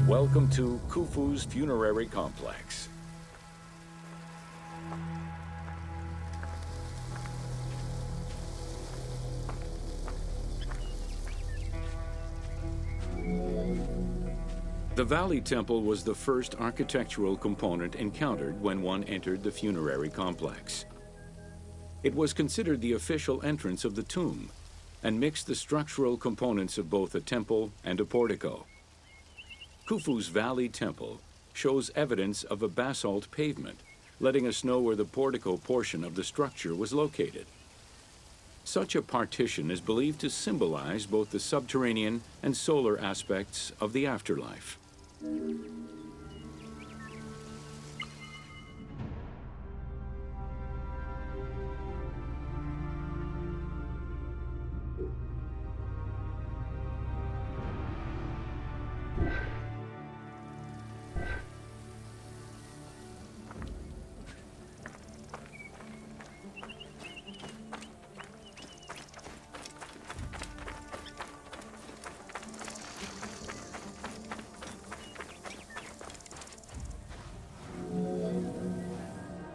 Welcome to Khufu's funerary complex. The Valley Temple was the first architectural component encountered when one entered the funerary complex. It was considered the official entrance of the tomb and mixed the structural components of both a temple and a portico. Khufu's Valley Temple shows evidence of a basalt pavement, letting us know where the portico portion of the structure was located. Such a partition is believed to symbolize both the subterranean and solar aspects of the afterlife.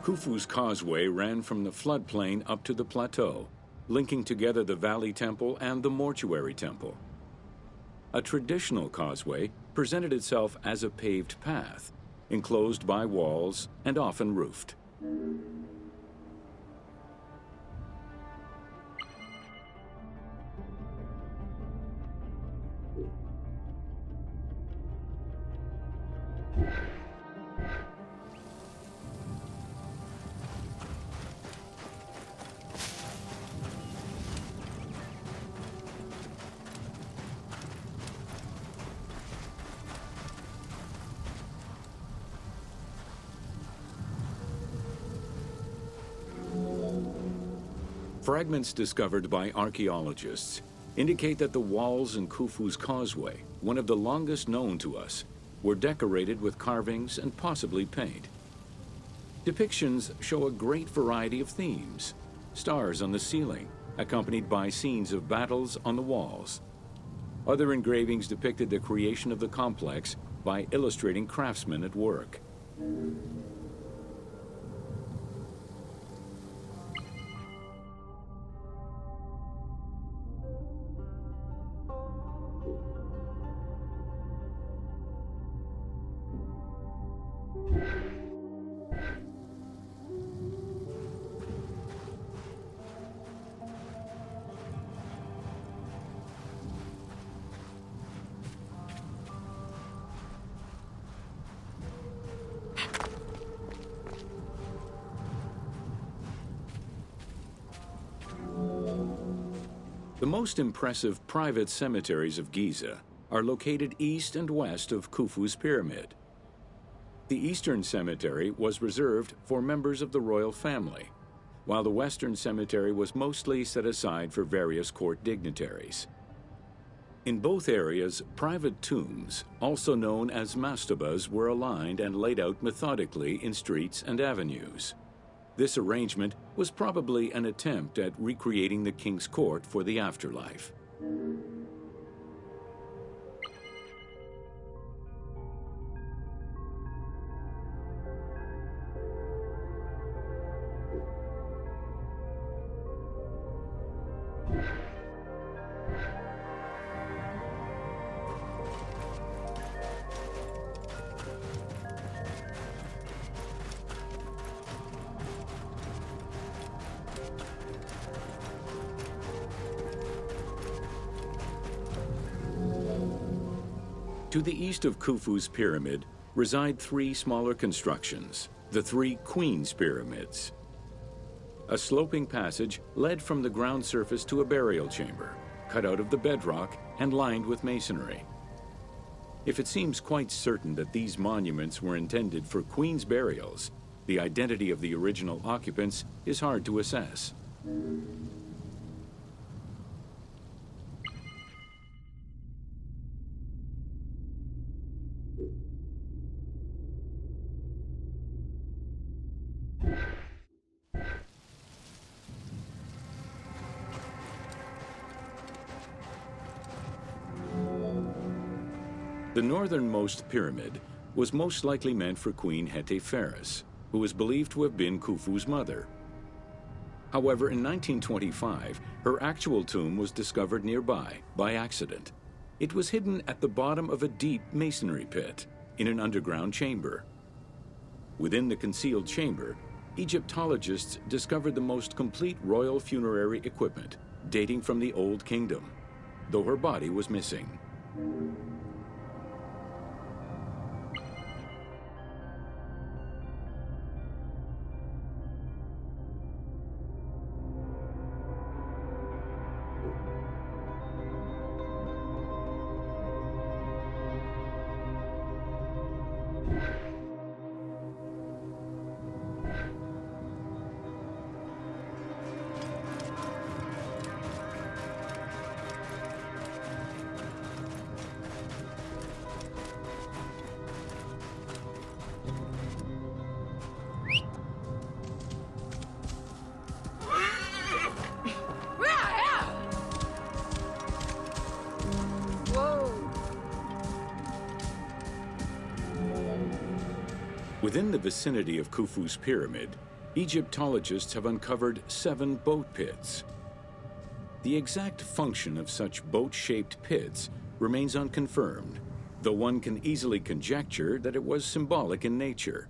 Khufu's causeway ran from the floodplain up to the plateau, linking together the Valley Temple and the Mortuary Temple. A traditional causeway presented itself as a paved path, enclosed by walls and often roofed. Fragments discovered by archaeologists indicate that the walls in Khufu's causeway, one of the longest known to us, were decorated with carvings and possibly paint. Depictions show a great variety of themes: stars on the ceiling, accompanied by scenes of battles on the walls. Other engravings depicted the creation of the complex by illustrating craftsmen at work. The most impressive private cemeteries of Giza are located east and west of Khufu's pyramid. The Eastern Cemetery was reserved for members of the royal family, while the Western Cemetery was mostly set aside for various court dignitaries. In both areas, private tombs, also known as mastabas, were aligned and laid out methodically in streets and avenues. This arrangement was probably an attempt at recreating the king's court for the afterlife. To the east of Khufu's pyramid reside three smaller constructions, the three Queen's Pyramids. A sloping passage led from the ground surface to a burial chamber, cut out of the bedrock and lined with masonry. If it seems quite certain that these monuments were intended for queen's burials, the identity of the original occupants is hard to assess. The northernmost pyramid was most likely meant for Queen Hetepheres, who was believed to have been Khufu's mother. However, in 1925, her actual tomb was discovered nearby by accident. It was hidden at the bottom of a deep masonry pit in an underground chamber. Within the concealed chamber, Egyptologists discovered the most complete royal funerary equipment dating from the Old Kingdom, though her body was missing. Within the vicinity of Khufu's pyramid, Egyptologists have uncovered 7 boat pits. The exact function of such boat-shaped pits remains unconfirmed, though one can easily conjecture that it was symbolic in nature.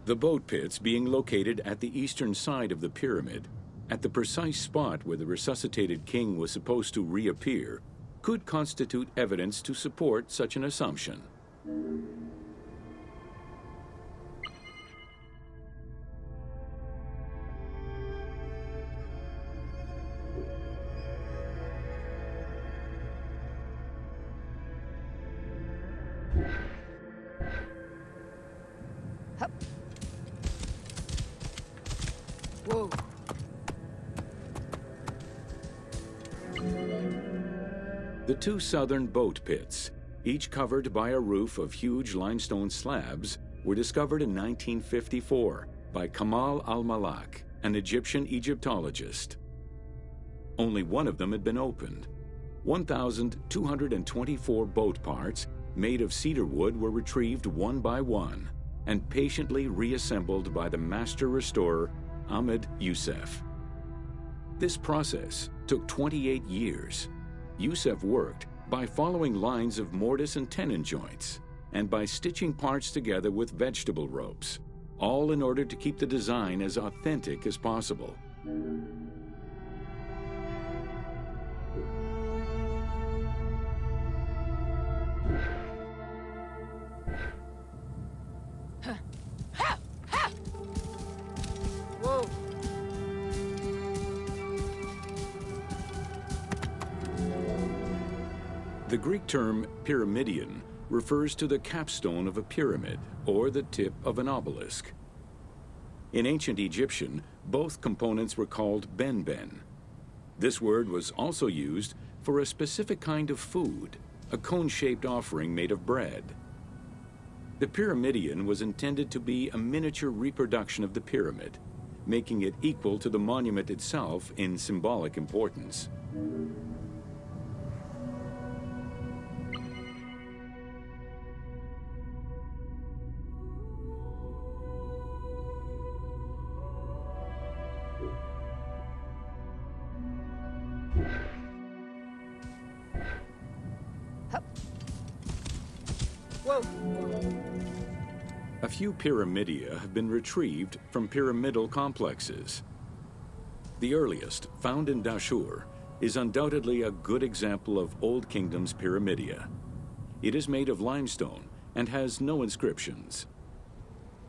The boat pits being located at the eastern side of the pyramid, at the precise spot where the resuscitated king was supposed to reappear, could constitute evidence to support such an assumption. Whoa. The 2 southern boat pits, each covered by a roof of huge limestone slabs, were discovered in 1954 by Kamal al-Malak, an Egyptian Egyptologist. Only one of them had been opened. 1,224 boat parts made of cedar wood were retrieved one by one and patiently reassembled by the master restorer Ahmed Youssef. This process took 28 years. Youssef worked by following lines of mortise and tenon joints and by stitching parts together with vegetable ropes, all in order to keep the design as authentic as possible. Whoa. The Greek term pyramidion refers to the capstone of a pyramid or the tip of an obelisk. In ancient Egyptian, both components were called benben. This word was also used for a specific kind of food, a cone-shaped offering made of bread. The pyramidion was intended to be a miniature reproduction of the pyramid, making it equal to the monument itself in symbolic importance. Whoa. A few pyramidia have been retrieved from pyramidal complexes. The earliest, found in Dashur, is undoubtedly a good example of Old Kingdom's pyramidia. It is made of limestone and has no inscriptions.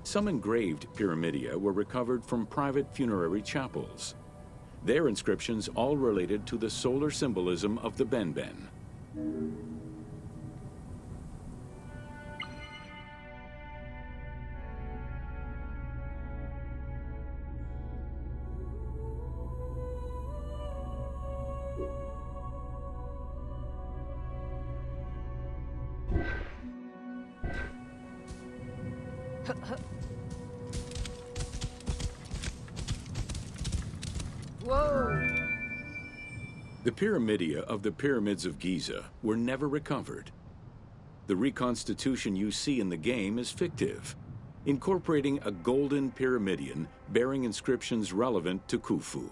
Some engraved pyramidia were recovered from private funerary chapels. Their inscriptions all related to the solar symbolism of the benben. Whoa. The pyramidia of the pyramids of Giza were never recovered. the reconstitution you see in the game is fictive, incorporating a golden pyramidion bearing inscriptions relevant to Khufu.